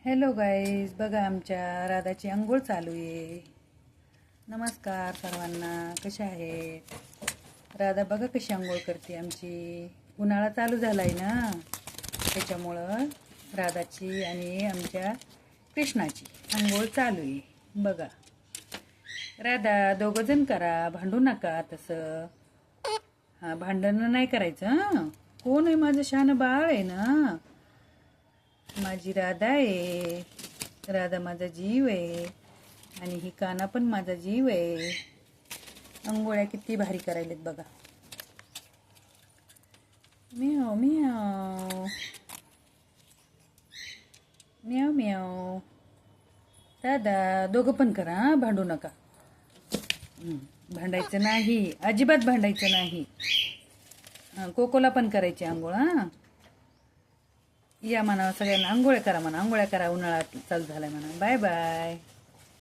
Hello guys, बघा आमच्या राधाची अंघोळ चालू आहे. नमस्कार सर्वांना, कशा आहेत? राधा बघा कशी अंघोळ करते आमची. उन्हाळा चालू झालाय ना, त्याच्यामुळं राधाची आणि आमच्या कृष्णाची अंघोळ चालू आहे. बघा राधा, दोघंजण करा, भांडू नका तसं. हां, भांडण नाही करायचं. हां, कोण आहे? माझं शहाणं बाळ आहे ना, माझी राधा आहे. राधा माझा जीव आहे आणि ही काना पण माझा जीव आहे. अंघोळ्या किती भारी करायलेत बघा. म्याव म्याव म्याव म्याव. राधा, दोघं पण करा, हां, भांडू नका. भांडायचं नाही, अजिबात भांडायचं नाही. कोकोला पण करायची अंघोळ. हां, या म्हणा, सगळ्यांना आंघोळ्या करा म्हणा, आंघोळ्या करा, उन्हाळा चालू झालाय म्हणा. Bye bye.